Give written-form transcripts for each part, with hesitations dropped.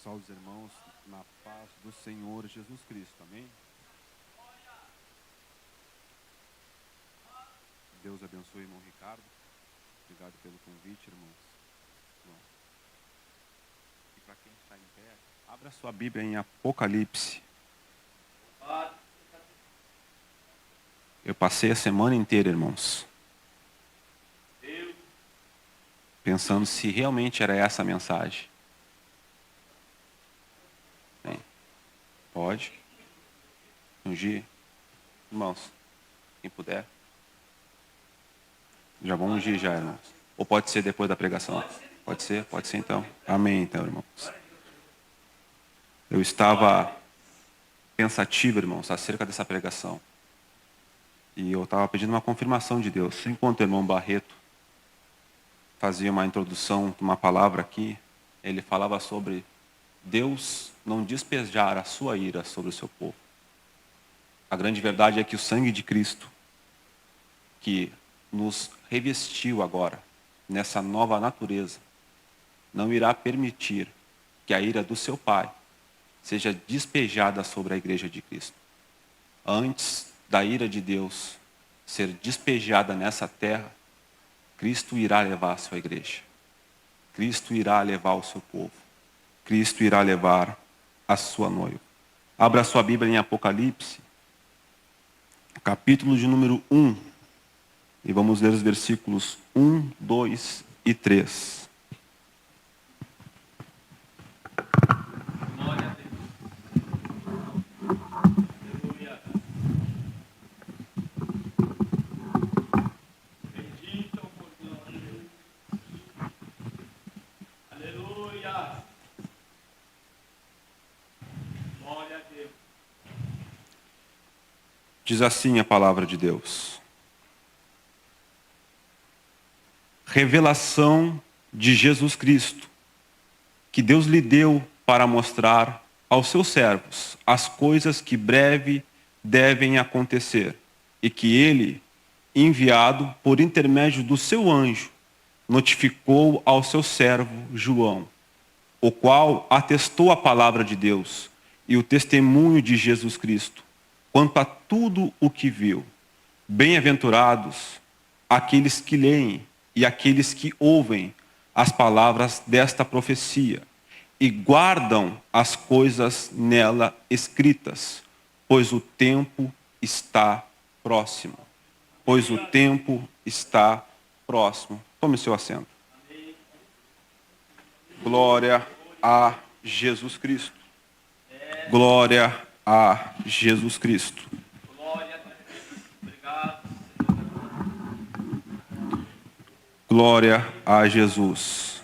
Salve os irmãos na paz do Senhor Jesus Cristo, amém? Deus abençoe o irmão Ricardo. Obrigado pelo convite, irmãos. E para quem está em pé, abra sua Bíblia em Apocalipse. Eu passei a semana inteira, irmãos, pensando se realmente era essa a mensagem. Bem, pode ungir, irmãos, quem puder. Já vamos ungir já, irmãos. Ou pode ser depois da pregação? Pode ser então. Amém, então, irmãos. Eu estava pensativo, irmãos, acerca dessa pregação. E eu estava pedindo uma confirmação de Deus. Enquanto o irmão Barreto fazia uma introdução, uma palavra aqui, ele falava sobre Deus não despejar a sua ira sobre o seu povo. A grande verdade é que o sangue de Cristo, que nos revestiu agora, nessa nova natureza, não irá permitir que a ira do seu Pai seja despejada sobre a igreja de Cristo. Antes da ira de Deus ser despejada nessa terra, Cristo irá levar a sua igreja. Cristo irá levar o seu povo. Cristo irá levar a sua noiva. Abra a sua Bíblia em Apocalipse, capítulo de número 1. E vamos ler os versículos 1, 2 e 3. Glória a Deus. Aleluia. Bendito o Cordeiro de Deus. Aleluia. Glória a Deus. Diz assim a palavra de Deus. Revelação de Jesus Cristo, que Deus lhe deu para mostrar aos seus servos as coisas que breve devem acontecer, e que ele, enviado por intermédio do seu anjo, notificou ao seu servo João, o qual atestou a palavra de Deus e o testemunho de Jesus Cristo, quanto a tudo o que viu. Bem-aventurados aqueles que leem e aqueles que ouvem as palavras desta profecia e guardam as coisas nela escritas, pois o tempo está próximo. Pois o tempo está próximo. Tome seu assento. Glória a Jesus Cristo. Glória a Jesus Cristo. Glória a Deus. Obrigado, Glória a Jesus.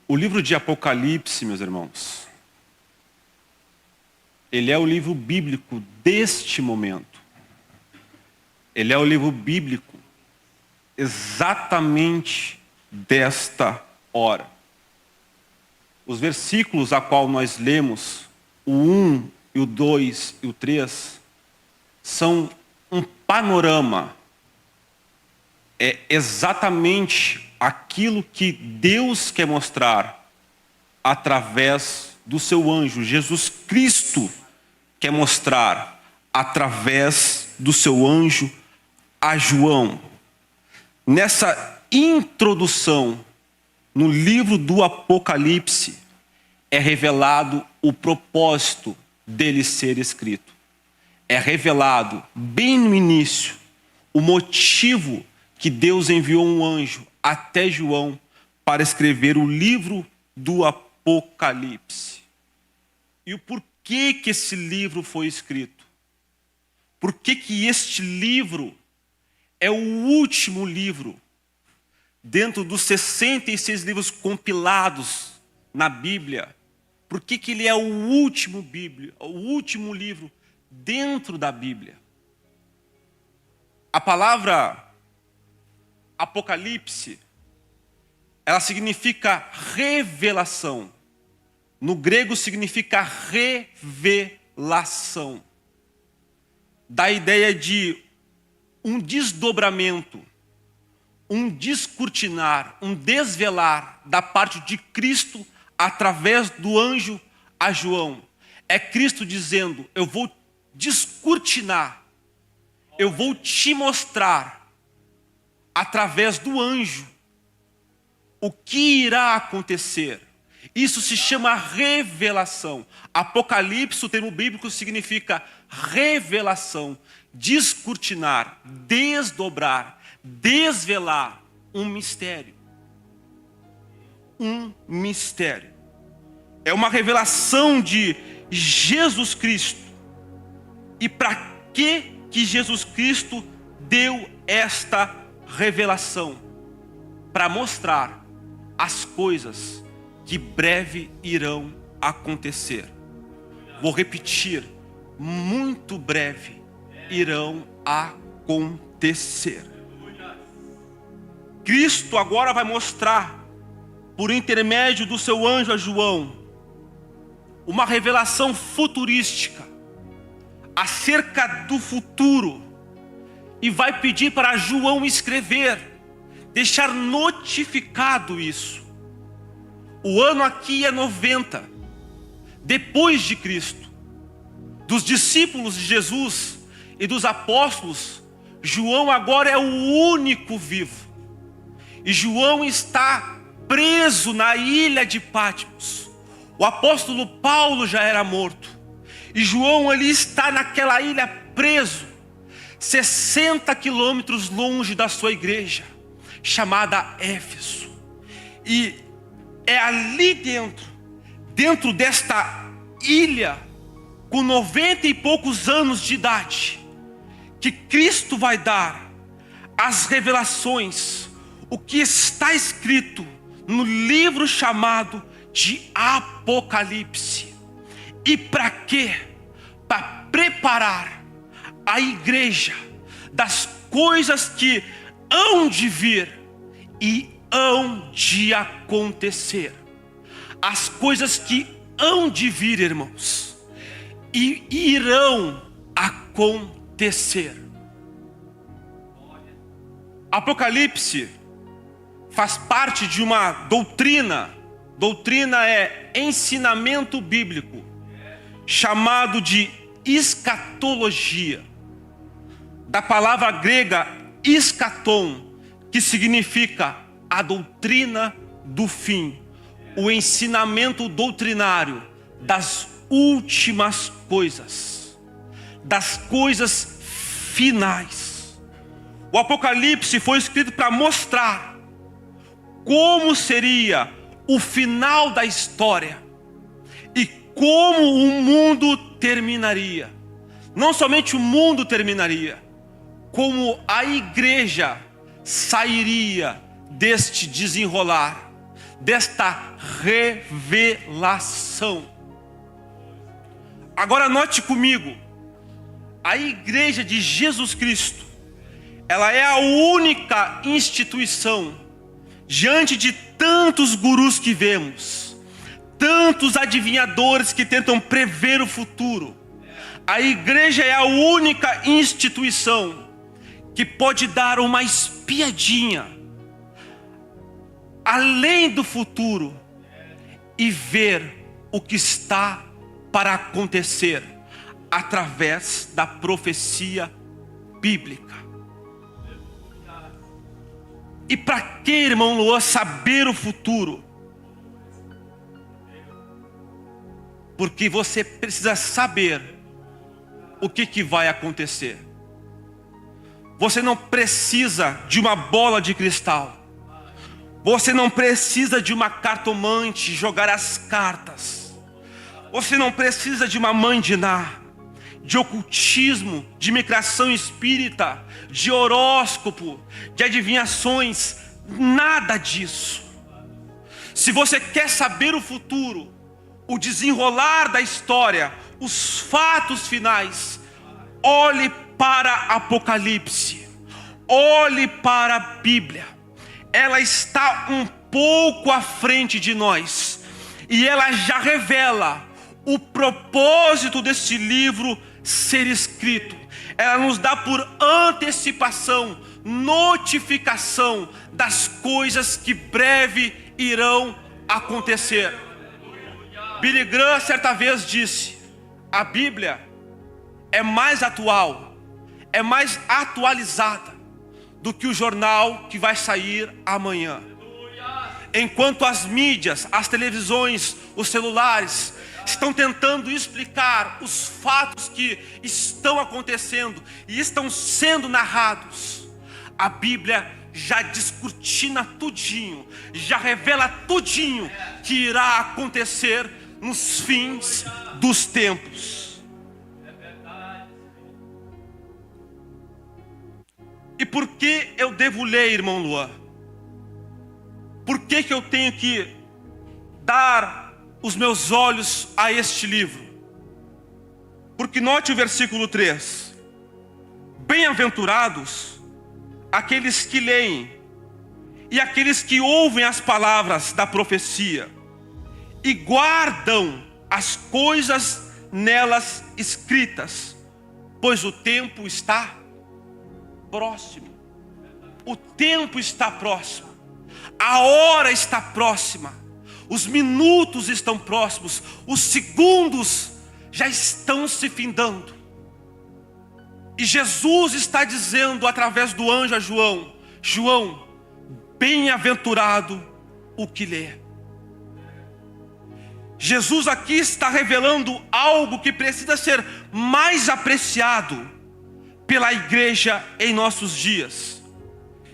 O livro de Apocalipse, meus irmãos, ele é o livro bíblico deste momento. Ele é o livro bíblico exatamente desta hora. Os versículos a qual nós lemos, o 1, e o 2 e o 3, são um panorama. É exatamente aquilo que Deus quer mostrar através do seu anjo. Jesus Cristo quer mostrar através do seu anjo a João. Nessa introdução, no livro do Apocalipse, é revelado o propósito dele ser escrito. É revelado bem no início o motivo que Deus enviou um anjo até João para escrever o livro do Apocalipse. E o porquê que esse livro foi escrito? Por que este livro é o último livro dentro dos 66 livros compilados na Bíblia? Por que ele é o último livro dentro da Bíblia? A palavra Apocalipse, ela significa revelação. No grego significa revelação. Dá a ideia de um desdobramento, um descortinar, um desvelar da parte de Cristo através do anjo a João. É Cristo dizendo: eu vou descortinar, eu vou te mostrar, através do anjo, o que irá acontecer. Isso se chama revelação. Apocalipse, o termo bíblico, significa revelação, descortinar, desdobrar, desvelar um mistério. Um mistério. É uma revelação de Jesus Cristo. E para que Jesus Cristo deu esta revelação? Para mostrar as coisas que breve irão acontecer. Vou repetir, muito breve irão acontecer. Cristo agora vai mostrar, por intermédio do seu anjo a João, uma revelação futurística acerca do futuro, e vai pedir para João escrever, deixar notificado isso. O ano aqui é 90 depois de Cristo. Dos discípulos de Jesus e dos apóstolos, João agora é o único vivo. E João está preso na ilha de Patmos. O apóstolo Paulo já era morto. E João ali está naquela ilha preso, 60 quilômetros longe da sua igreja, chamada Éfeso. E é ali dentro desta ilha, com 90 e poucos anos de idade, que Cristo vai dar as revelações, o que está escrito no livro chamado de Apocalipse. E para quê? Para preparar a igreja das coisas que hão de vir e hão de acontecer. As coisas que hão de vir, irmãos, e irão acontecer. Apocalipse faz parte de uma doutrina. Doutrina é ensinamento bíblico, chamado de escatologia, da palavra grega eschaton, que significa a doutrina do fim, o ensinamento doutrinário das últimas coisas, das coisas finais. O Apocalipse foi escrito para mostrar como seria o final da história e como o mundo terminaria. Não somente o mundo terminaria, como a igreja sairia deste desenrolar, desta revelação. Agora note comigo, a igreja de Jesus Cristo, ela é a única instituição, diante de tantos gurus que vemos, tantos adivinhadores que tentam prever o futuro, a igreja é a única instituição que pode dar uma espiadinha além do futuro e ver o que está para acontecer através da profecia bíblica. E para que, irmão Luan, saber o futuro? Porque você precisa saber o que vai acontecer. Você não precisa de uma bola de cristal. Você não precisa de uma cartomante jogar as cartas. Você não precisa de uma mãe de Ná, de ocultismo, de migração espírita, de horóscopo, de adivinhações, nada disso. Se você quer saber o futuro, o desenrolar da história, os fatos finais, olhe para Apocalipse, olhe para a Bíblia. Ela está um pouco à frente de nós, e ela já revela o propósito desse livro ser escrito. Ela nos dá por antecipação, notificação das coisas que breve irão acontecer. Billy Graham certa vez disse: a Bíblia é mais atual, é mais atualizada do que o jornal que vai sair amanhã. Enquanto as mídias, as televisões, os celulares estão tentando explicar os fatos que estão acontecendo e estão sendo narrados, a Bíblia já descortina tudinho, já revela tudinho que irá acontecer nos fins dos tempos. E por que eu devo ler, irmão Luan? Por que eu tenho que dar os meus olhos a este livro? Porque note o versículo 3. Bem-aventurados aqueles que leem e aqueles que ouvem as palavras da profecia e guardam as coisas nelas escritas, pois o tempo está próximo. O tempo está próximo. A hora está próxima. Os minutos estão próximos. Os segundos já estão se findando. E Jesus está dizendo através do anjo a João: João, bem-aventurado o que lê. Jesus aqui está revelando algo que precisa ser mais apreciado pela igreja em nossos dias.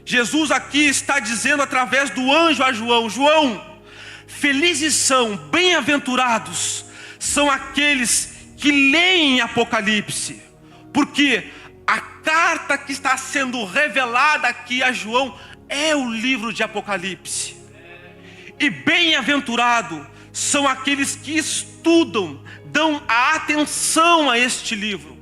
Jesus aqui está dizendo através do anjo a João: João, felizes são, bem-aventurados são aqueles que leem Apocalipse, porque a carta que está sendo revelada aqui a João é o livro de Apocalipse. E bem-aventurado são aqueles que estudam, dão a atenção a este livro.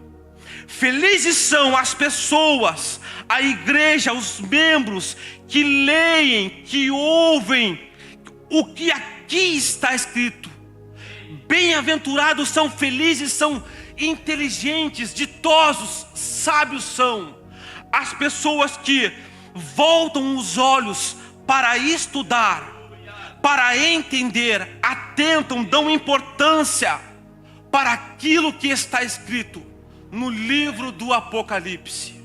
Felizes são as pessoas, a igreja, os membros que leem, que ouvem o que aqui está escrito. Bem-aventurados são, felizes são, inteligentes, ditosos, sábios são as pessoas que voltam os olhos para estudar, para entender, atentam, dão importância para aquilo que está escrito no livro do Apocalipse.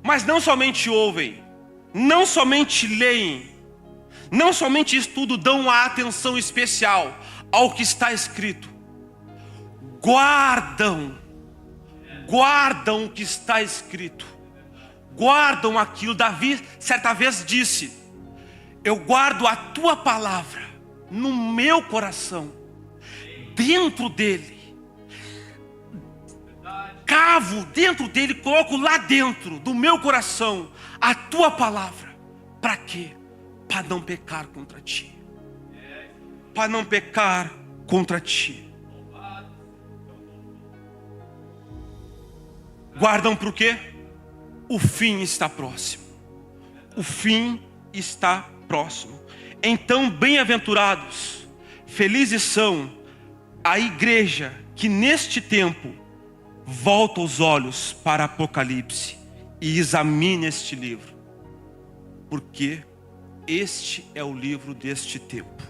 Mas não somente ouvem, não somente leem, não somente estudam, dão a atenção especial ao que está escrito. Guardam o que está escrito. Guardam aquilo. Davi certa vez disse: eu guardo a tua palavra no meu coração, dentro dele. Cavo dentro dele, coloco lá dentro do meu coração a tua palavra. Para quê? Para não pecar contra ti. Para não pecar contra ti. Guardam para o quê? O fim está próximo. O fim está próximo. Então, bem-aventurados, felizes são a igreja que neste tempo volta os olhos para Apocalipse e examine este livro, porque este é o livro deste tempo.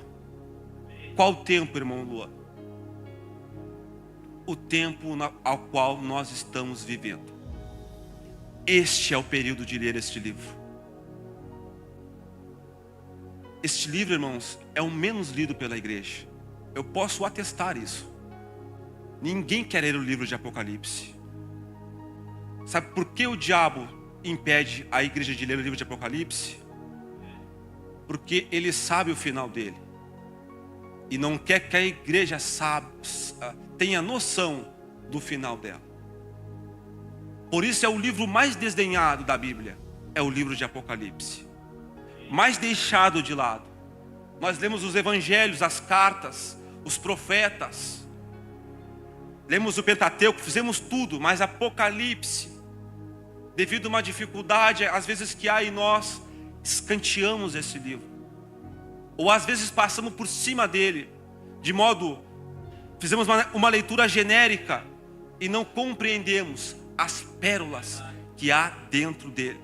Qual tempo, irmão Lua? O tempo ao qual nós estamos vivendo. Este é o período de ler este livro. Este livro, irmãos, é o menos lido pela igreja. Eu posso atestar isso. Ninguém quer ler o livro de Apocalipse. Sabe por que o diabo impede a igreja de ler o livro de Apocalipse? Porque ele sabe o final dele. E não quer que a igreja tenha noção do final dela. Por isso é o livro mais desdenhado da Bíblia. É o livro de Apocalipse. Mais deixado de lado. Nós lemos os evangelhos, as cartas, os profetas. Lemos o Pentateuco, fizemos tudo. Mas Apocalipse, devido a uma dificuldade às vezes que há em nós, escanteamos esse livro. Ou às vezes passamos por cima dele, de modo, fizemos uma leitura genérica e não compreendemos as pérolas que há dentro dele.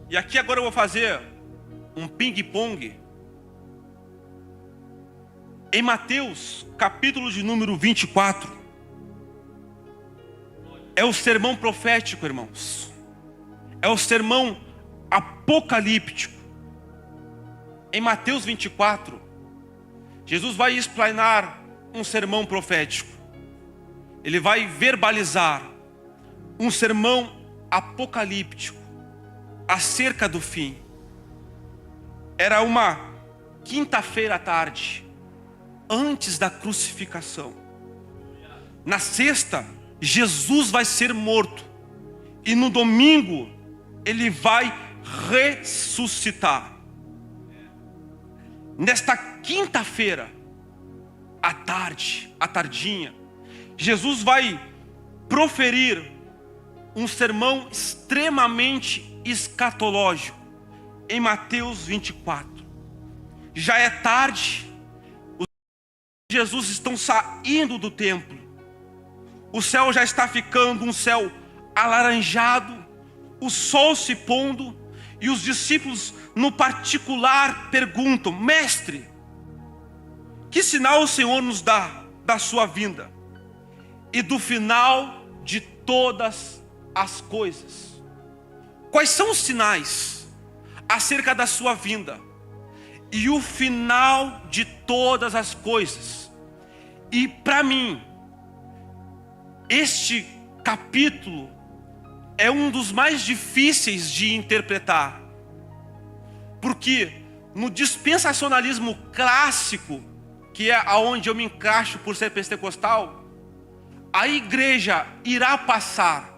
E aqui agora eu vou fazer um ping-pong Em Mateus, capítulo de número 24, é o sermão profético, irmãos. É o sermão apocalíptico. Em Mateus 24, Jesus vai explanar um sermão profético. Ele vai verbalizar um sermão apocalíptico acerca do fim. Era uma quinta-feira à tarde, antes da crucificação. Na sexta, Jesus vai ser morto. E no domingo, ele vai ressuscitar. Nesta quinta-feira, à tarde, à tardinha, Jesus vai proferir um sermão extremamente escatológico em Mateus 24. Já é tarde, os de Jesus estão saindo do templo. O céu já está ficando um céu alaranjado, o sol se pondo, e os discípulos no particular perguntam: Mestre, que sinal o Senhor nos dá da sua vinda e do final de todas as coisas? Quais são os sinais acerca da sua vinda e o final de todas as coisas? E para mim, este capítulo é um dos mais difíceis de interpretar, porque no dispensacionalismo clássico, que é aonde eu me encaixo por ser pentecostal, a igreja irá passar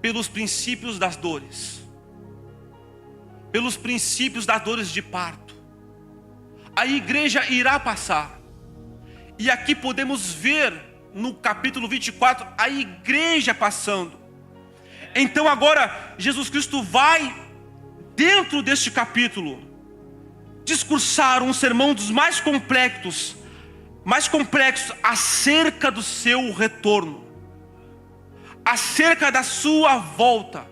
pelos princípios das dores, pelos princípios das dores de parto. A igreja irá passar. E aqui podemos ver no capítulo 24 a igreja passando. Então agora Jesus Cristo vai, dentro deste capítulo, discursar um sermão dos mais complexos acerca do seu retorno, acerca da sua volta.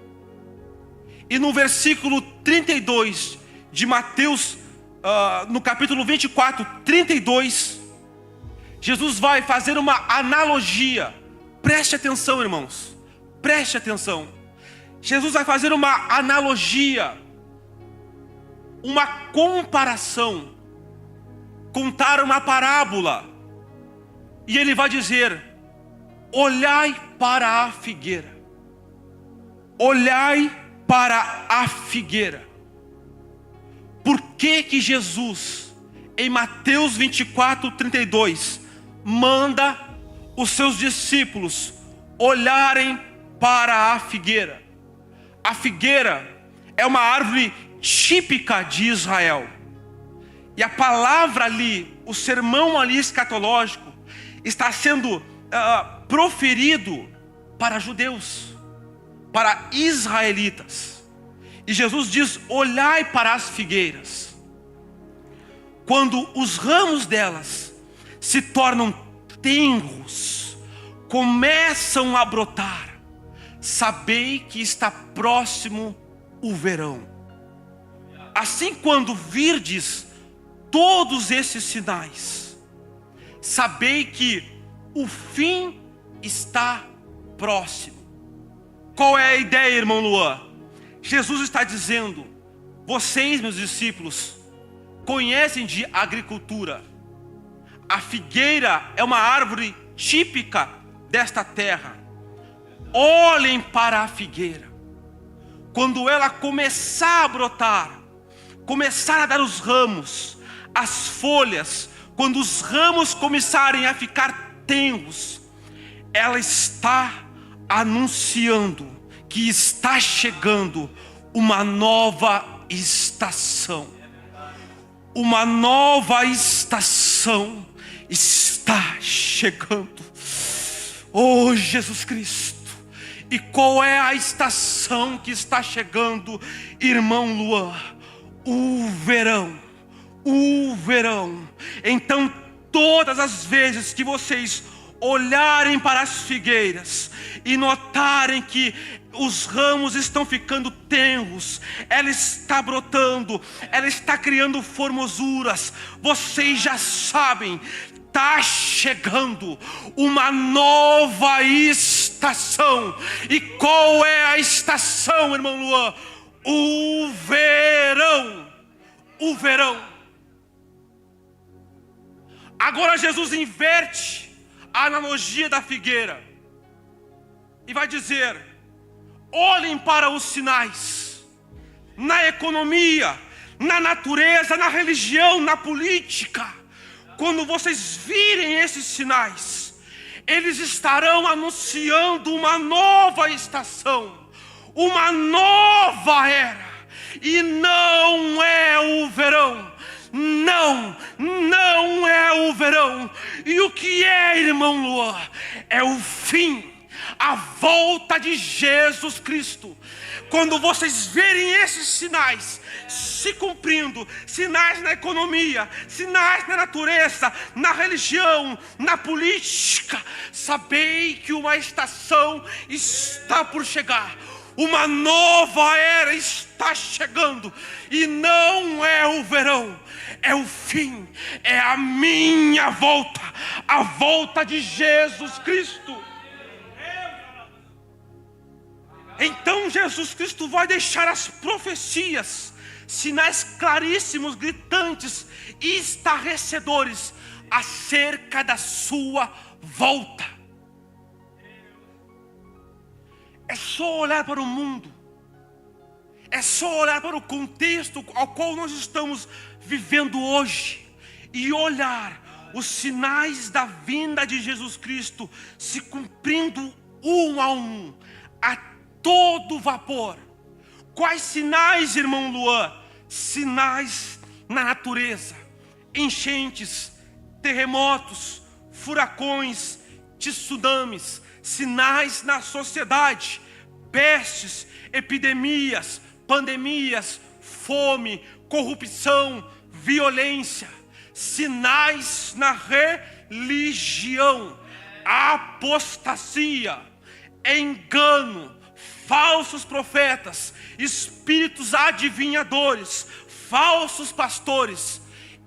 E no versículo 32 de Mateus, no capítulo 24, 32, Jesus vai fazer uma analogia. Preste atenção, irmãos, preste atenção. Jesus vai fazer uma analogia, uma comparação, contar uma parábola. E ele vai dizer: olhai para a figueira. Olhai para a figueira. Por que Jesus, em Mateus 24, 32, manda os seus discípulos olharem para a figueira? A figueira é uma árvore típica de Israel. E a palavra ali, o sermão ali escatológico, está sendo proferido para judeus, para israelitas. E Jesus diz: olhai para as figueiras. Quando os ramos delas se tornam tenros, começam a brotar, sabei que está próximo o verão. Assim, quando virdes todos esses sinais, sabei que o fim está próximo. Qual é a ideia, irmão Luan? Jesus está dizendo: vocês, meus discípulos, conhecem de agricultura. A figueira é uma árvore típica desta terra. Olhem para a figueira. Quando ela começar a brotar, começar a dar os ramos, as folhas, quando os ramos começarem a ficar tenros, ela está anunciando que está chegando uma nova estação. Uma nova estação está chegando. Oh, Jesus Cristo! E qual é a estação que está chegando, irmão Luan? O verão. O verão. Então, todas as vezes que vocês olharem para as figueiras e notarem que os ramos estão ficando tenros, ela está brotando, ela está criando formosuras, vocês já sabem está chegando uma nova estação. E qual é a estação, irmão Luan? O verão. O verão. Agora Jesus inverte a analogia da figueira e vai dizer: olhem para os sinais na economia, na natureza, na religião, na política. Quando vocês virem esses sinais, eles estarão anunciando uma nova estação, uma nova era. E não é o verão. Não é o verão. E o que é, irmão Luan? É o fim, a volta de Jesus Cristo. Quando vocês verem esses sinais se cumprindo, sinais na economia, sinais na natureza, na religião, na política, sabei que uma estação está por chegar. Uma nova era está chegando. E não é o verão, é o fim, é a minha volta, a volta de Jesus Cristo. Então Jesus Cristo vai deixar as profecias, sinais claríssimos, gritantes e estarrecedores acerca da sua volta. É só olhar para o mundo, é só olhar para o contexto ao qual nós estamos vivendo hoje e olhar os sinais da vinda de Jesus Cristo se cumprindo um a um, a todo vapor. Quais sinais, irmão Luan? Sinais na natureza: enchentes, terremotos, furacões, tsunamis. Sinais na sociedade: pestes, epidemias, pandemias, fome, corrupção, violência. Sinais na religião: apostasia, engano, falsos profetas, espíritos adivinhadores, falsos pastores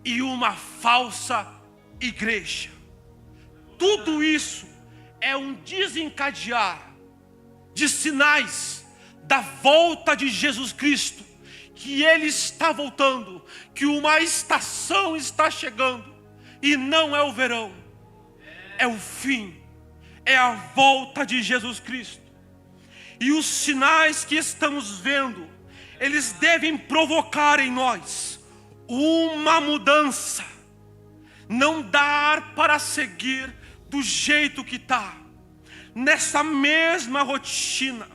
e uma falsa igreja. Tudo isso é um desencadear de sinais da volta de Jesus Cristo, que Ele está voltando, que uma estação está chegando. E não é o verão, é o fim, é a volta de Jesus Cristo. E os sinais que estamos vendo, eles devem provocar em nós uma mudança. Não dar para seguir do jeito que está, nessa mesma rotina,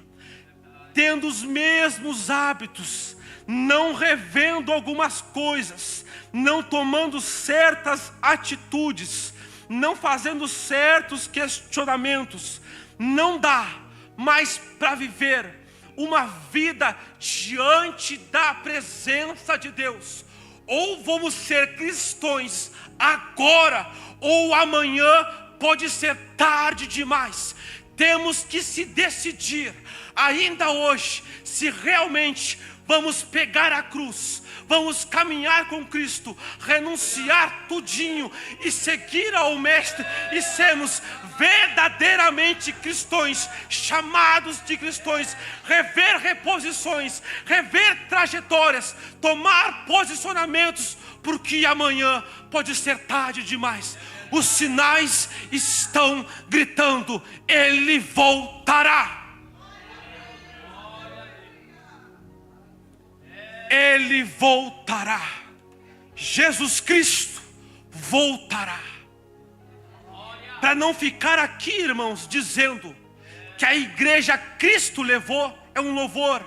tendo os mesmos hábitos, não revendo algumas coisas, não tomando certas atitudes, não fazendo certos questionamentos. Não dá mais para viver uma vida diante da presença de Deus. Ou vamos ser cristãos agora, ou amanhã pode ser tarde demais. Temos que se decidir ainda hoje se realmente vamos pegar a cruz, vamos caminhar com Cristo, renunciar tudinho e seguir ao Mestre e sermos verdadeiramente cristãos, chamados de cristãos, rever reposições, rever trajetórias, tomar posicionamentos, porque amanhã pode ser tarde demais. Os sinais estão gritando: Ele voltará. Ele voltará. Jesus Cristo voltará. Para não ficar aqui, irmãos, dizendo que a igreja Cristo levou é um louvor.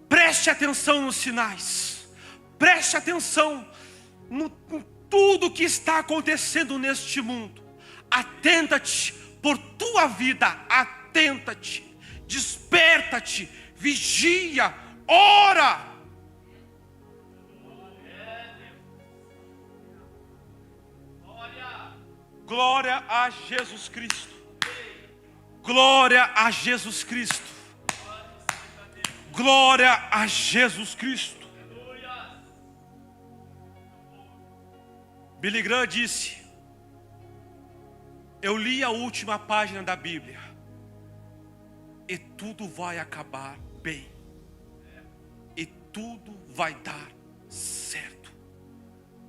Preste atenção nos sinais. Preste atenção no tudo que está acontecendo neste mundo. Atenta-te por tua vida. Atenta-te. Desperta-te. Vigia. Ora. Glória a Jesus Cristo. Glória a Jesus Cristo. Glória a Jesus Cristo. Billy Graham disse Eu li a última página da Bíblia e tudo vai acabar bem. E tudo vai dar certo.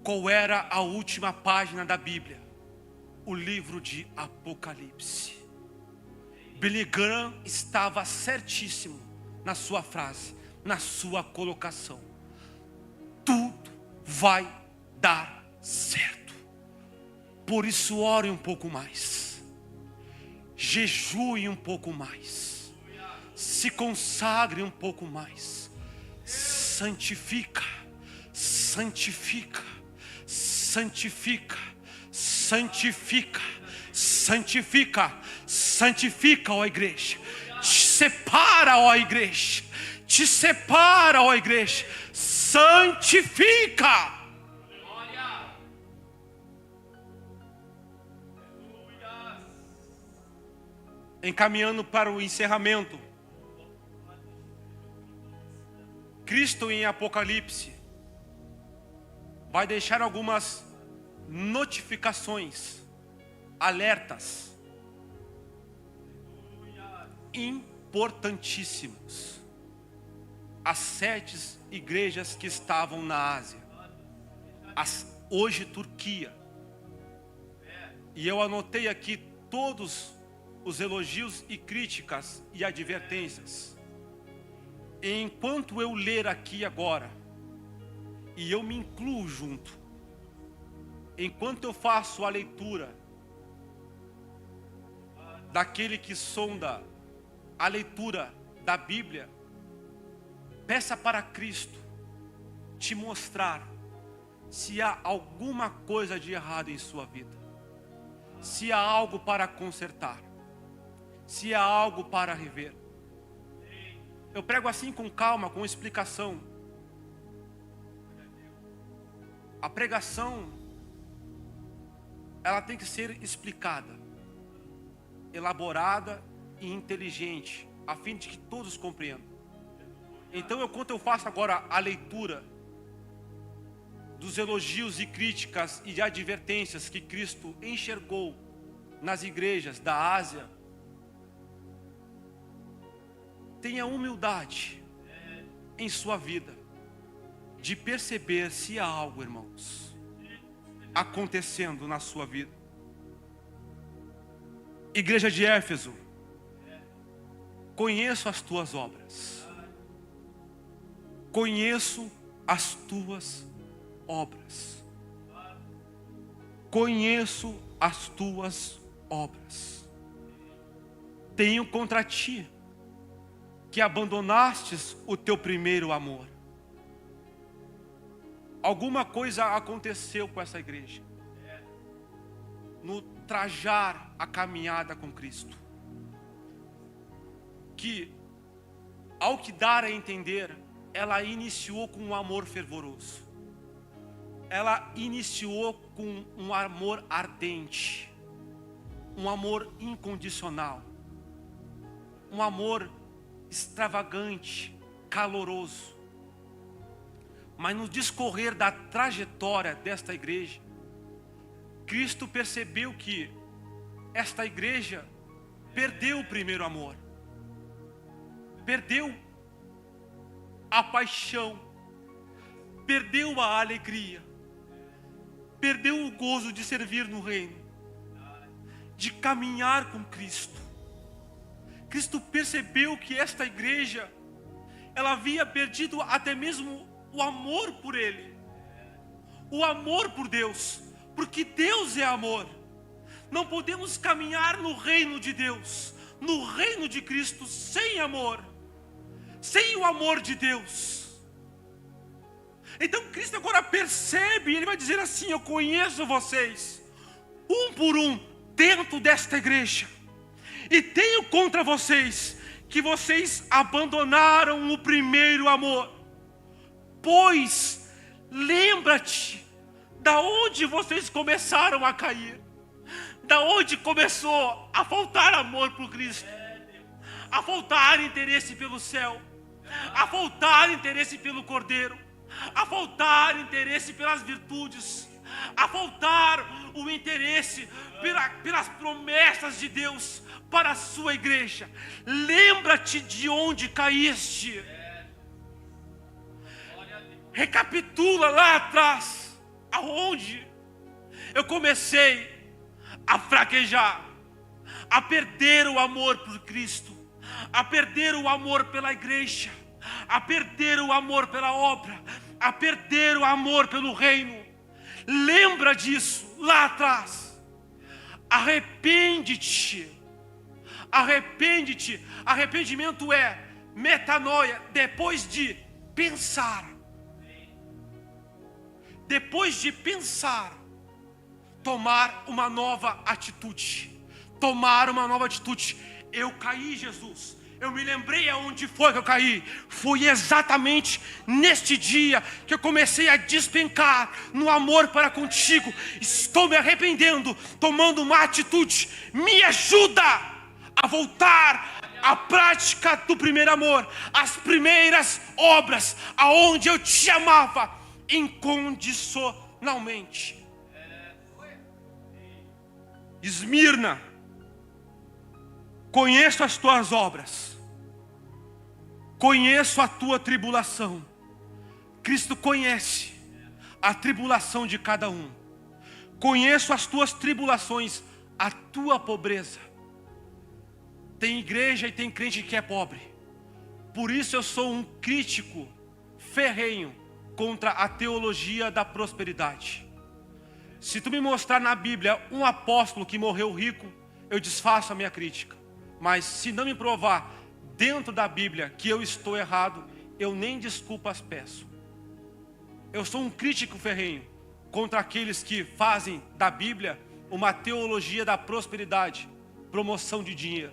Qual era a última página da Bíblia? O livro de Apocalipse. Billy Graham estava certíssimo na sua frase, na sua colocação. Tudo vai dar certo. Por isso ore um pouco mais. Jejue um pouco mais. Se consagre um pouco mais. Santifica, santifica, santifica, santifica, santifica, santifica, ó igreja. Te separa, ó igreja. Te separa, ó igreja. Santifica. Encaminhando para o encerramento, Cristo em Apocalipse vai deixar algumas notificações, alertas importantíssimos às 7 igrejas que estavam na Ásia, hoje Turquia. E eu anotei aqui todos os elogios e críticas e advertências. Enquanto eu ler aqui agora, e eu me incluo junto, enquanto eu faço a leitura daquele que sonda a leitura da Bíblia, peça para Cristo te mostrar se há alguma coisa de errado em sua vida, se há algo para consertar, se há algo para rever. Eu prego assim com calma, com explicação. A pregação, ela tem que ser explicada, elaborada e inteligente, a fim de que todos compreendam. Então, enquanto eu faço agora a leitura dos elogios e críticas e de advertências que Cristo enxergou nas igrejas da Ásia, tenha humildade em sua vida de perceber se há algo, irmãos, acontecendo na sua vida. Igreja de Éfeso, conheço as tuas obras. Conheço as tuas obras. Conheço as tuas obras. Tenho contra ti que abandonastes o teu primeiro amor. Alguma coisa aconteceu com essa igreja no trajar a caminhada com Cristo, que, ao que dar a entender, ela iniciou com um amor fervoroso. Ela iniciou com um amor ardente, um amor incondicional, um amor extravagante, caloroso. Mas no discorrer da trajetória desta igreja, Cristo percebeu que esta igreja perdeu o primeiro amor, perdeu a paixão, perdeu a alegria, perdeu o gozo de servir no reino, de caminhar com Cristo. Cristo percebeu que esta igreja, ela havia perdido até mesmo o amor por Ele, o amor por Deus, porque Deus é amor. Não podemos caminhar no reino de Deus, no reino de Cristo, sem amor, sem o amor de Deus. Então Cristo agora percebe, Ele vai dizer assim: eu conheço vocês, um por um, dentro desta igreja, e tenho contra vocês que vocês abandonaram o primeiro amor. Pois lembra-te da onde vocês começaram a cair, da onde começou a faltar amor por Cristo, a faltar interesse pelo céu, a faltar interesse pelo Cordeiro, a faltar interesse pelas virtudes, a faltar o interesse pelas promessas de Deus para a sua igreja. Lembra-te de onde caíste. Recapitula lá atrás, aonde eu comecei a fraquejar, a perder o amor por Cristo, a perder o amor pela igreja, a perder o amor pela obra, a perder o amor pelo reino. Lembra disso lá atrás. Arrepende-te. Arrepende-te. Arrependimento é metanoia, depois de pensar. Depois de pensar, tomar uma nova atitude. Tomar uma nova atitude. Eu caí, Jesus. Eu me lembrei aonde foi que eu caí. Foi exatamente neste dia que eu comecei a despencar no amor para contigo. Estou me arrependendo, tomando uma atitude. Me ajuda a voltar à prática do primeiro amor, as primeiras obras, aonde eu te amava incondicionalmente. Esmirna, conheço as tuas obras, conheço a tua tribulação. Cristo conhece a tribulação de cada um. Conheço as tuas tribulações, a tua pobreza. Tem igreja e tem crente que é pobre. Por isso eu sou um crítico ferrenho contra a teologia da prosperidade. Se tu me mostrar na Bíblia um apóstolo que morreu rico, eu desfaço a minha crítica. Mas se não me provar dentro da Bíblia que eu estou errado, eu nem desculpas peço. Eu sou um crítico ferrenho contra aqueles que fazem da Bíblia uma teologia da prosperidade, promoção de dinheiro.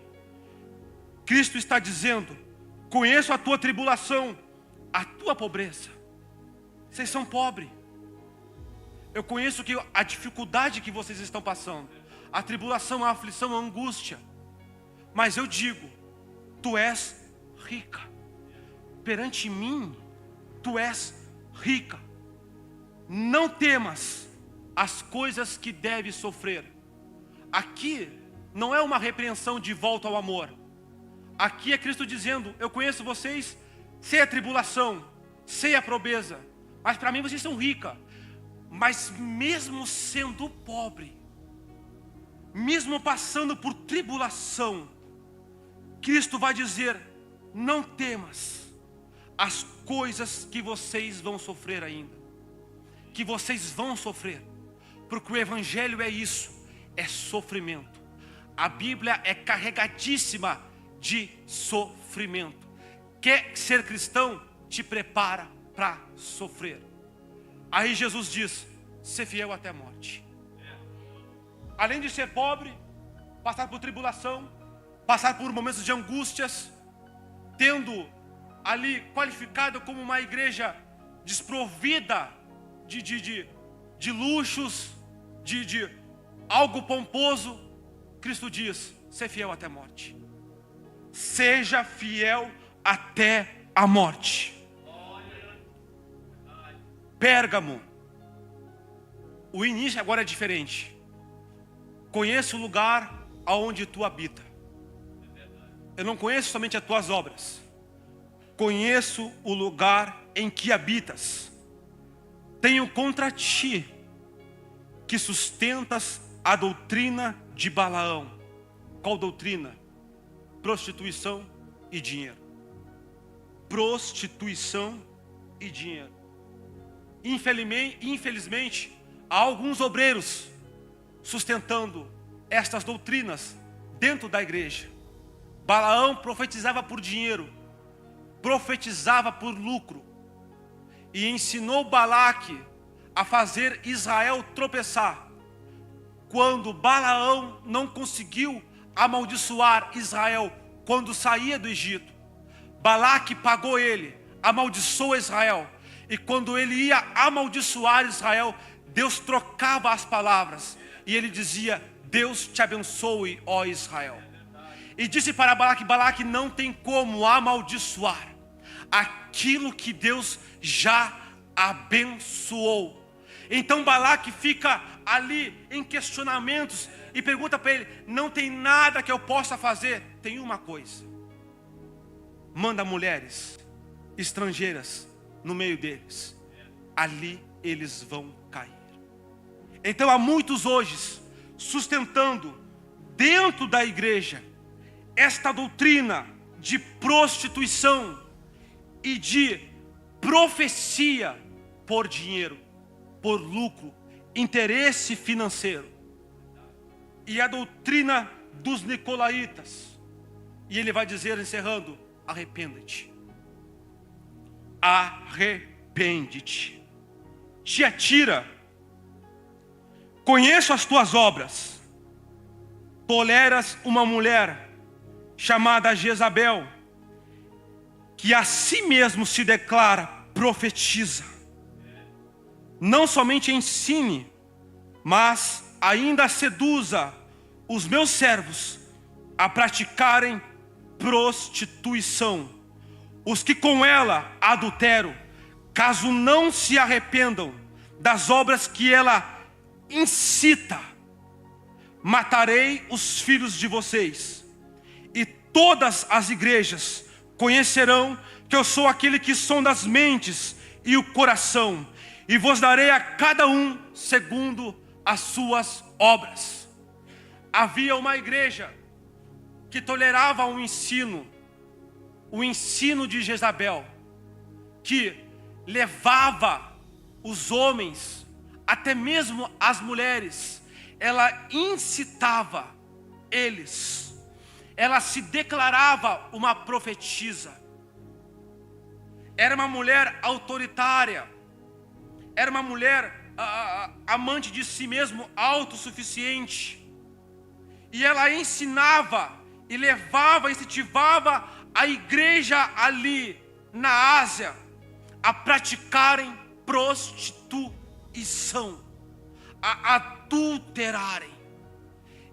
Cristo está dizendo: conheço a tua tribulação, a tua pobreza. Vocês são pobres. Eu conheço a dificuldade que vocês estão passando, a tribulação, a aflição, a angústia. Mas eu digo: tu és rica. Perante mim, tu és rica. Não temas as coisas que deves sofrer. Aqui não é uma repreensão de volta ao amor. Aqui é Cristo dizendo: eu conheço vocês, sei a tribulação, sei a pobreza, mas para mim vocês são ricas. Mas mesmo sendo pobre, mesmo passando por tribulação, Cristo vai dizer: não temas as coisas que vocês vão sofrer ainda. Que vocês vão sofrer. Porque o Evangelho é isso, é sofrimento. A Bíblia é carregadíssima de sofrimento. Quer ser cristão? Te prepara para sofrer. Aí Jesus diz: ser fiel até a morte. Além de ser pobre, passar por tribulação, passar por momentos de angústias, tendo ali qualificado como uma igreja desprovida de luxos, de algo pomposo, Cristo diz: ser fiel até a morte. Seja fiel até a morte. Pérgamo, o início agora é diferente. Conheço o lugar aonde tu habita. Eu não conheço somente as tuas obras, conheço o lugar em que habitas. Tenho contra ti que sustentas a doutrina de Balaão. Qual doutrina? Prostituição e dinheiro. Prostituição e dinheiro. Infelizmente, há alguns obreiros sustentando estas doutrinas dentro da igreja. Balaão profetizava por dinheiro, profetizava por lucro, e ensinou Balaque a fazer Israel tropeçar. Quando Balaão não conseguiu amaldiçoar Israel quando saía do Egito, Balaque pagou ele, amaldiçoou Israel. E quando ele ia amaldiçoar Israel, Deus trocava as palavras. E ele dizia: Deus te abençoe, ó Israel. E disse para Balaque: Balaque, não tem como amaldiçoar aquilo que Deus já abençoou. Então Balaque fica ali em questionamentos e pergunta para ele: não tem nada que eu possa fazer? Tem uma coisa: manda mulheres estrangeiras no meio deles, ali eles vão cair. Então há muitos hoje sustentando dentro da igreja esta doutrina de prostituição e de profecia por dinheiro, por lucro, interesse financeiro. E a doutrina dos nicolaítas. E ele vai dizer, encerrando: arrependa-te. Arrepende-te. Tiatira, conheço as tuas obras. Toleras uma mulher chamada Jezabel, que a si mesmo se declara profetiza. Não somente ensine, mas ainda seduza os meus servos a praticarem prostituição, os que com ela adulteram, caso não se arrependam das obras que ela incita. Matarei os filhos de vocês, e todas as igrejas conhecerão que eu sou aquele que sonda as mentes e o coração, e vos darei a cada um segundo as suas obras. Havia uma igreja que tolerava o ensino de Jezabel, que levava os homens, até mesmo as mulheres, ela incitava eles, ela se declarava uma profetisa. Era uma mulher autoritária, era uma mulher amante de si mesmo, autossuficiente. E ela ensinava e levava, incentivava a igreja ali na Ásia a praticarem prostituição, a adulterarem.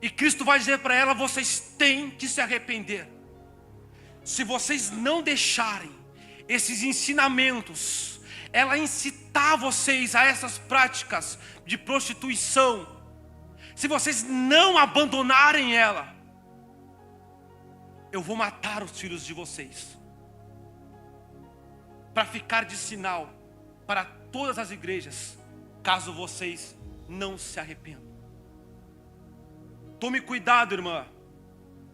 E Cristo vai dizer para ela: vocês têm que se arrepender. Se vocês não deixarem esses ensinamentos, ela incitar vocês a essas práticas de prostituição, se vocês não abandonarem ela, eu vou matar os filhos de vocês, para ficar de sinal para todas as igrejas, caso vocês não se arrependam. Tome cuidado, irmã.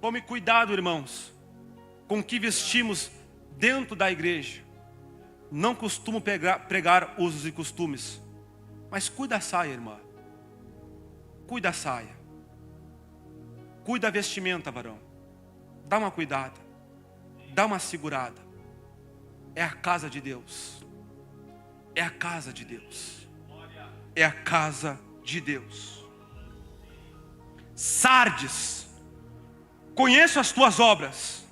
Tome cuidado, irmãos, com o que vestimos dentro da igreja. Não costumo pregar usos e costumes, mas cuida da saia, irmã. Cuida da saia. Cuida da vestimenta, varão. Dá uma cuidada. Dá uma segurada. É a casa de Deus. É a casa de Deus. É a casa de Deus. Sardes, conheço as tuas obras.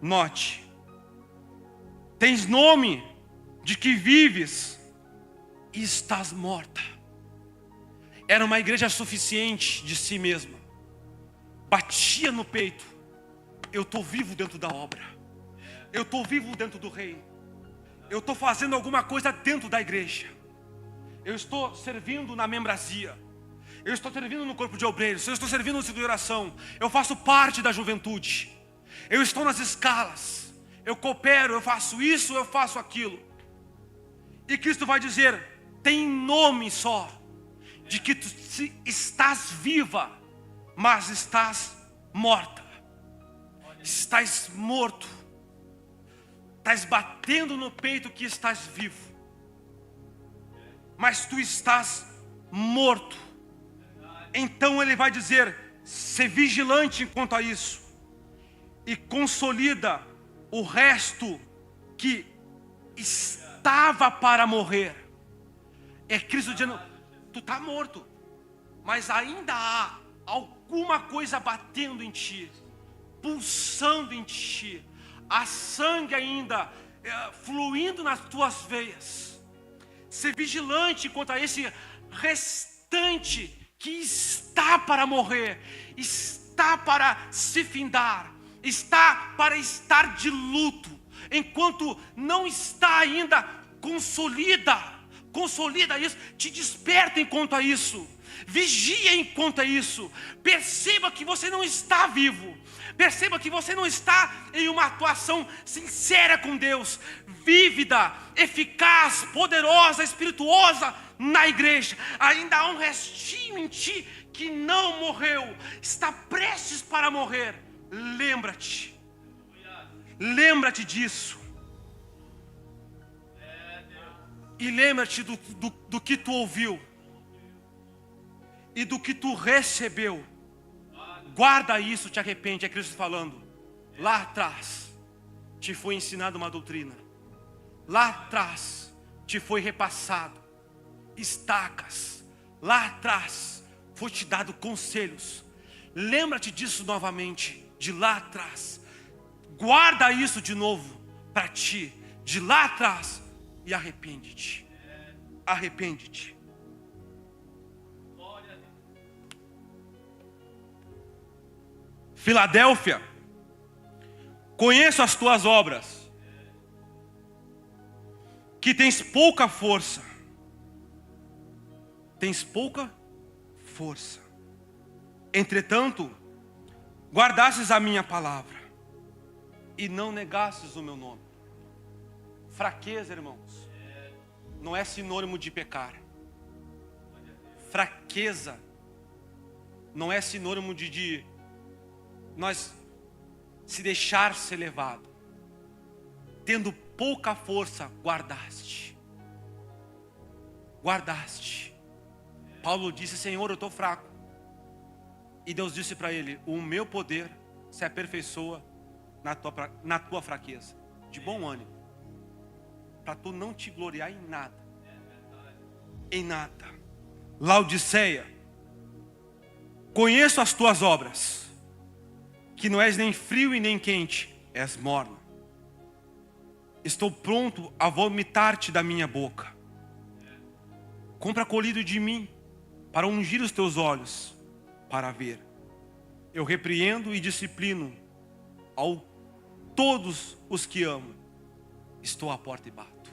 Note, tens nome de que vives e estás morta. Era uma igreja suficiente de si mesma. Batia no peito: eu estou vivo dentro da obra. Eu estou vivo dentro do reino. Eu estou fazendo alguma coisa dentro da igreja. Eu estou servindo na membresia. Eu estou servindo no corpo de obreiros. Eu estou servindo no ciclo de oração. Eu faço parte da juventude. Eu estou nas escalas. Eu coopero, eu faço isso, eu faço aquilo. E Cristo vai dizer: tem nome só de que tu estás viva, mas estás morta. Estás morto. Estás batendo no peito que estás vivo, mas tu estás morto. Então ele vai dizer: ser vigilante quanto a isso, e consolida o resto que estava para morrer. É Cristo dizendo: tu está morto, mas ainda há alguma coisa batendo em ti, pulsando em ti, há sangue ainda fluindo nas tuas veias. Ser vigilante quanto a esse restante que está para morrer, está para se findar, está para estar de luto, enquanto não está ainda consolida Consolida isso, te desperta enquanto a isso. Vigia enquanto a isso. Perceba que você não está vivo. Perceba que você não está em uma atuação sincera com Deus, vívida, eficaz, poderosa, espirituosa na igreja. Ainda há um restinho em ti que não morreu, está prestes para morrer. Lembra-te. Lembra-te disso. E lembra-te do que tu ouviu e do que tu recebeu. Guarda isso, te arrepende. É Cristo falando. Lá atrás te foi ensinada uma doutrina. Lá atrás te foi repassado estacas. Lá atrás foi te dado conselhos. Lembra-te disso novamente, de lá atrás. Guarda isso de novo para ti, de lá atrás, e arrepende-te. Arrepende-te. Filadélfia, conheço as tuas obras, que tens pouca força. Tens pouca força. Entretanto, guardastes a minha palavra e não negastes o meu nome. Fraqueza, irmãos, não é sinônimo de pecar. Fraqueza não é sinônimo de nós se deixar ser levado. Tendo pouca força, guardaste. Guardaste. Paulo disse: Senhor, eu estou fraco. E Deus disse para ele: o meu poder se aperfeiçoa na tua fraqueza. De bom ânimo. Para tu não te gloriar em nada. Em nada. Laodiceia, conheço as tuas obras, que não és nem frio e nem quente, és morno. Estou pronto a vomitar-te da minha boca. Compra colhido de mim, para ungir os teus olhos, para ver. Eu repreendo e disciplino todos os que amo. Estou à porta e bato.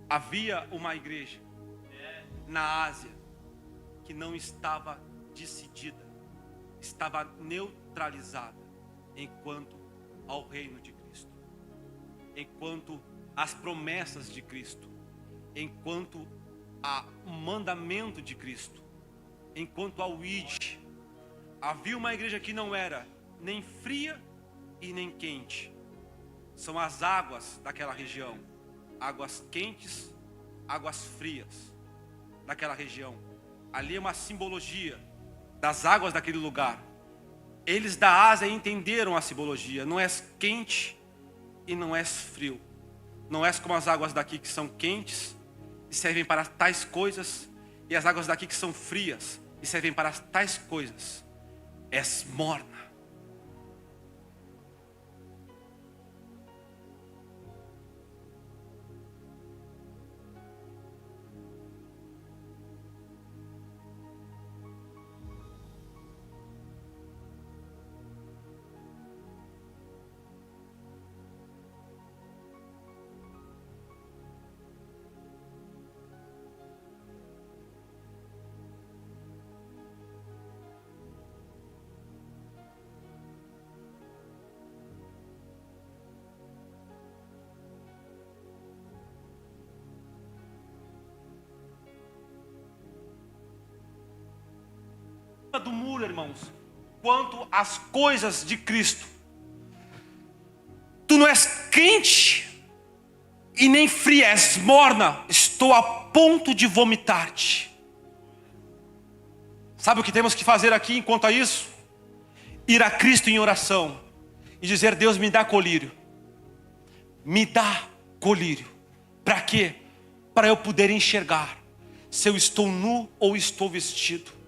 Havia uma igreja na Ásia que não estava decidida, estava neutralizada enquanto ao reino de Cristo, enquanto às promessas de Cristo, enquanto ao mandamento de Cristo, enquanto ao id. Havia uma igreja que não era nem fria e nem quente. São as águas daquela região, águas quentes, águas frias daquela região. Ali é uma simbologia das águas daquele lugar. Eles da Ásia entenderam a simbologia. Não és quente e não és frio. Não és como as águas daqui que são quentes e servem para tais coisas, e as águas daqui que são frias e servem para tais coisas. És morna. Do muro, irmãos, quanto às coisas de Cristo. Tu não és quente e nem fria, és morna. Estou a ponto de vomitar-te. Sabe o que temos que fazer aqui enquanto a isso? Ir a Cristo em oração e dizer: Deus, me dá colírio. Me dá colírio. Para quê? Para eu poder enxergar se eu estou nu ou estou vestido,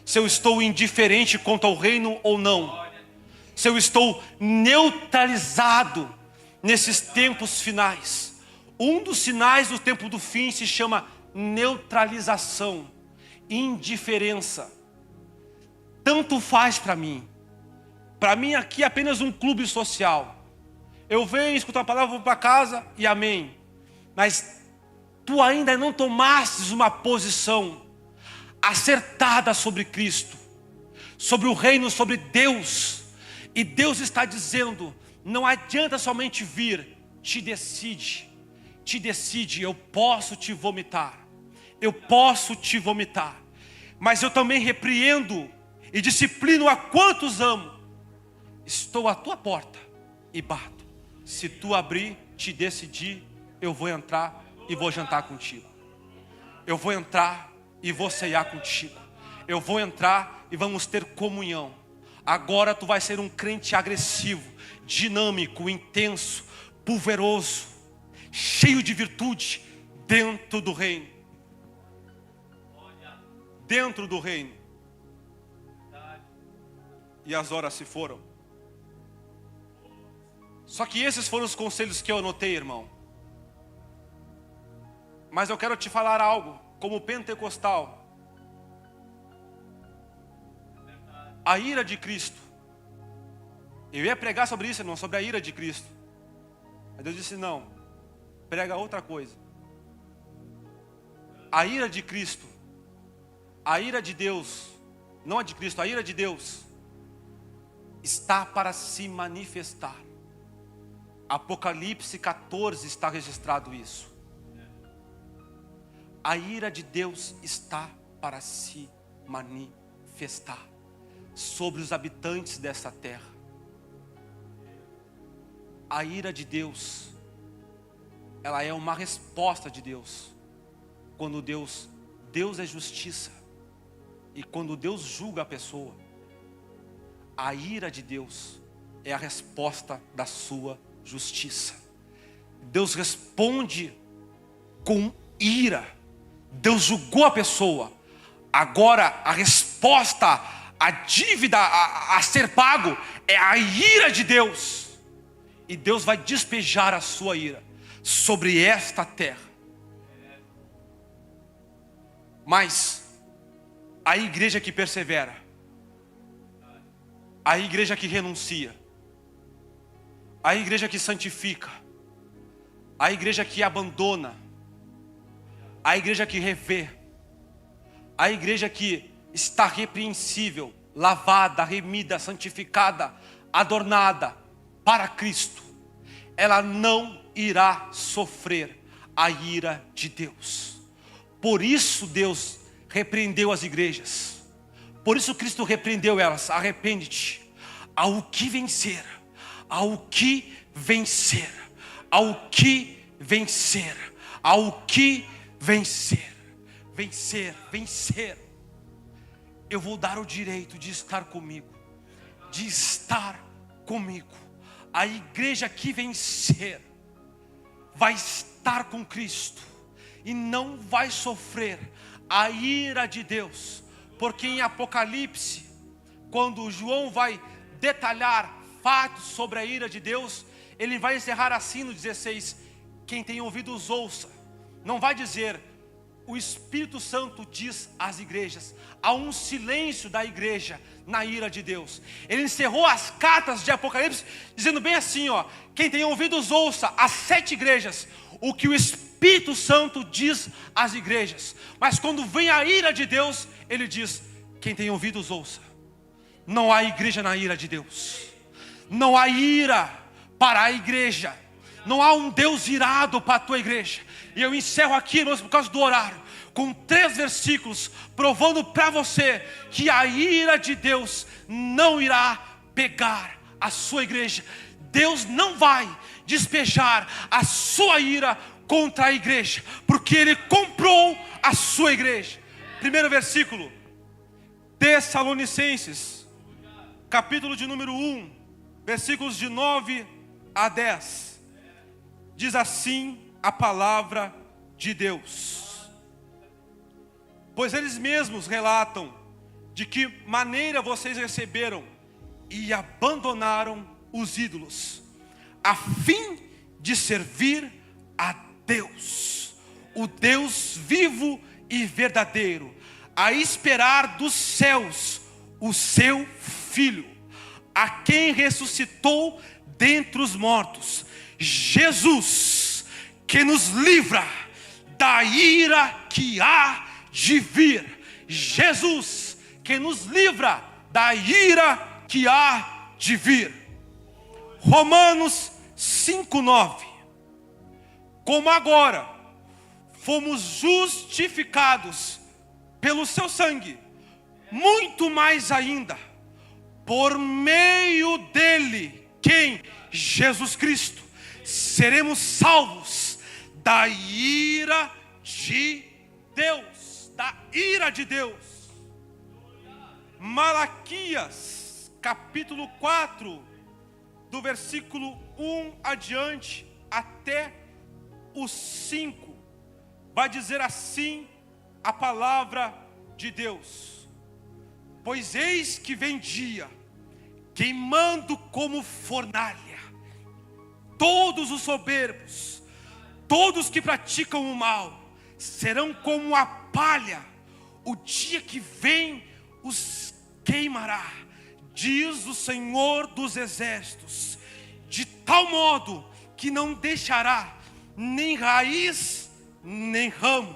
se eu estou indiferente quanto ao reino ou não, se eu estou neutralizado nesses tempos finais. Um dos sinais do tempo do fim se chama neutralização, indiferença. Tanto faz para mim. Para mim aqui é apenas um clube social. Eu venho, escuto a palavra, vou para casa e amém. Mas tu ainda não tomastes uma posição acertada sobre Cristo, sobre o reino, sobre Deus, e Deus está dizendo: não adianta somente vir, te decide, eu posso te vomitar, mas eu também repreendo e disciplino a quantos amo. Estou à tua porta e bato. Se tu abrir, te decidir, eu vou entrar e vou jantar contigo. Eu vou entrar e vou ceiar contigo. Eu vou entrar e vamos ter comunhão. Agora tu vai ser um crente agressivo, dinâmico, intenso, pulveroso, cheio de virtude, dentro do reino. Dentro do reino. E as horas se foram. Só que esses foram os conselhos que eu anotei, irmão. Mas eu quero te falar algo, como pentecostal. A ira de Cristo. Eu ia pregar sobre isso, irmão, sobre a ira de Cristo. Aí Deus disse: não, prega outra coisa. A ira de Cristo, a ira de Deus, não a de Cristo, a ira de Deus está para se manifestar. Apocalipse 14 está registrado isso. A ira de Deus está para se manifestar sobre os habitantes dessa terra. A ira de Deus, ela é uma resposta de Deus. Quando Deus é justiça. E quando Deus julga a pessoa, a ira de Deus é a resposta da sua justiça. Deus responde com ira. Deus julgou a pessoa. Agora a resposta, a dívida a ser pago é a ira de Deus. E Deus vai despejar a sua ira sobre esta terra. Mas a igreja que persevera, a igreja que renuncia, a igreja que santifica, a igreja que abandona, a igreja que revê, a igreja que está repreensível, lavada, remida, santificada, adornada para Cristo, ela não irá sofrer a ira de Deus. Por isso Deus repreendeu as igrejas. Por isso Cristo repreendeu elas. Arrepende-te. Ao que vencer, ao que vencer, ao que vencer, ao que vencer, vencer. Eu vou dar o direito de estar comigo, de estar comigo. A igreja que vencer vai estar com Cristo e não vai sofrer a ira de Deus, porque em Apocalipse, quando João vai detalhar fatos sobre a ira de Deus, ele vai encerrar assim no 16: quem tem ouvidos ouça. Não vai dizer o Espírito Santo diz às igrejas. Há um silêncio da igreja na ira de Deus. Ele encerrou as cartas de Apocalipse dizendo bem assim, ó: quem tem ouvidos ouça, as 7 igrejas, o que o Espírito Santo diz às igrejas. Mas quando vem a ira de Deus, ele diz: quem tem ouvidos ouça. Não há igreja na ira de Deus. Não há ira para a igreja. Não há um Deus irado para a tua igreja. E eu encerro aqui, irmãos, por causa do horário, com 3 versículos, provando para você que a ira de Deus não irá pegar a sua igreja. Deus não vai despejar a sua ira contra a igreja, porque Ele comprou a sua igreja. Primeiro versículo, Tessalonicenses, capítulo de número 1, versículos de 9 a 10. Diz assim a palavra de Deus: pois eles mesmos relatam de que maneira vocês receberam e abandonaram os ídolos, a fim de servir a Deus, o Deus vivo e verdadeiro, a esperar dos céus o seu Filho, a quem ressuscitou dentre os mortos, Jesus, que nos livra da ira que há de vir. Jesus que nos livra da ira que há de vir. Romanos 5:9. Como agora fomos justificados pelo seu sangue, muito mais ainda, por meio dele, quem? Jesus Cristo, seremos salvos da ira de Deus. Da ira de Deus. Malaquias, capítulo 4, do versículo 1 adiante, até o 5, vai dizer assim a palavra de Deus: pois eis que vem dia, queimando como fornalha, todos os soberbos, todos que praticam o mal, serão como a palha, o dia que vem os queimará, diz o Senhor dos exércitos, de tal modo que não deixará nem raiz, nem ramo.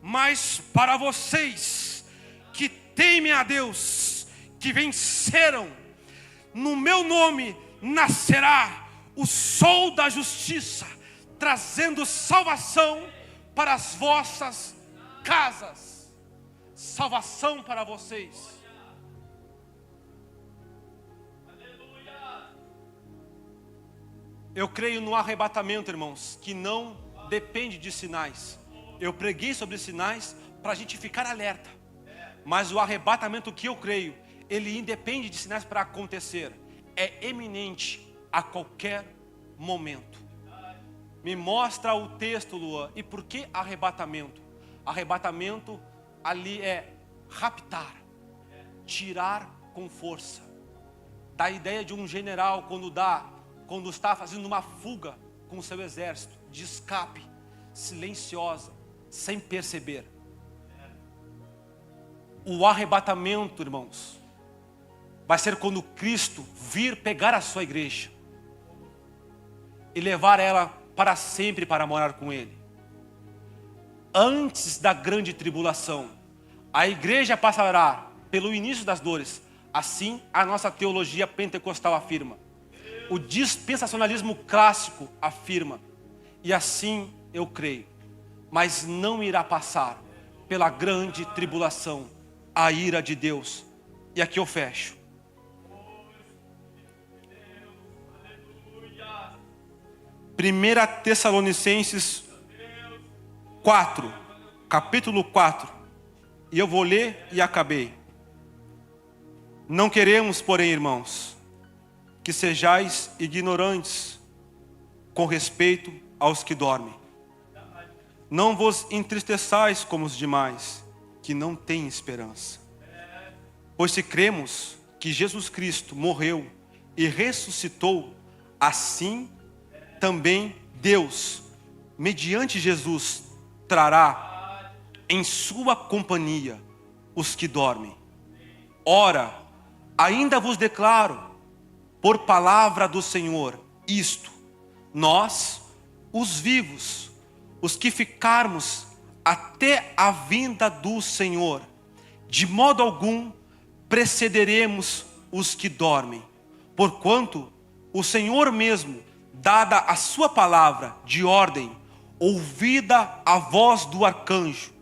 Mas para vocês que temem a Deus, que venceram, no meu nome nascerá o sol da justiça, trazendo salvação para as vossas casas. Salvação para vocês. Eu creio no arrebatamento, irmãos, que não depende de sinais. Eu preguei sobre sinais para a gente ficar alerta. Mas o arrebatamento que eu creio, ele independe de sinais para acontecer. É eminente a qualquer momento. Me mostra o texto, Luan. E por que arrebatamento? Arrebatamento ali é raptar, tirar com força. Dá a ideia de um general quando está fazendo uma fuga com o seu exército, de escape, silenciosa, sem perceber. O arrebatamento, irmãos, vai ser quando Cristo vir pegar a sua igreja e levar ela para sempre para morar com Ele. Antes da grande tribulação, a igreja passará pelo início das dores. Assim a nossa teologia pentecostal afirma. O dispensacionalismo clássico afirma. E assim eu creio. Mas não irá passar pela grande tribulação a ira de Deus. E aqui eu fecho. 1 Tessalonicenses 4, capítulo 4, e eu vou ler e acabei. Não queremos, porém, irmãos, que sejais ignorantes com respeito aos que dormem. Não vos entristeçais como os demais, que não têm esperança. Pois se cremos que Jesus Cristo morreu e ressuscitou, assim também Deus, mediante Jesus, trará em sua companhia os que dormem. Ora, ainda vos declaro, por palavra do Senhor, isto: nós, os vivos, os que ficarmos até a vinda do Senhor, de modo algum precederemos os que dormem. Porquanto o Senhor mesmo, dada a sua palavra de ordem, ouvida a voz do arcanjo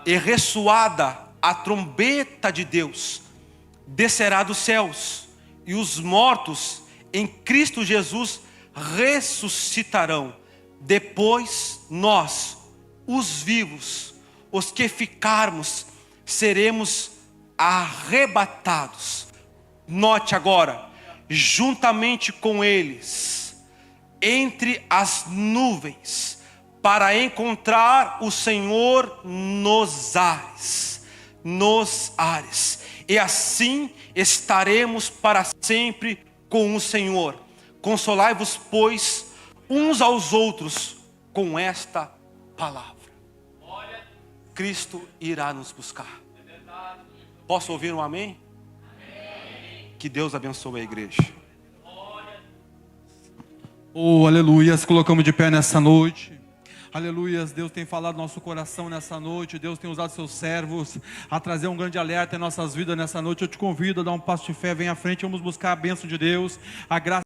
e ressoada a trombeta de Deus, descerá dos céus, e os mortos em Cristo Jesus ressuscitarão. Depois nós, os vivos, os que ficarmos, seremos arrebatados. Note agora, juntamente com eles, entre as nuvens, para encontrar o Senhor nos ares. E assim estaremos para sempre com o Senhor. Consolai-vos, pois, uns aos outros com esta palavra. Cristo irá nos buscar. Posso ouvir um amém? Que Deus abençoe a igreja. Oh, aleluia. Se colocamos de pé nessa noite. Aleluias, Deus tem falado no nosso coração nessa noite. Deus tem usado seus servos a trazer um grande alerta em nossas vidas nessa noite. Eu te convido a dar um passo de fé, vem à frente, vamos buscar a bênção de Deus, a graça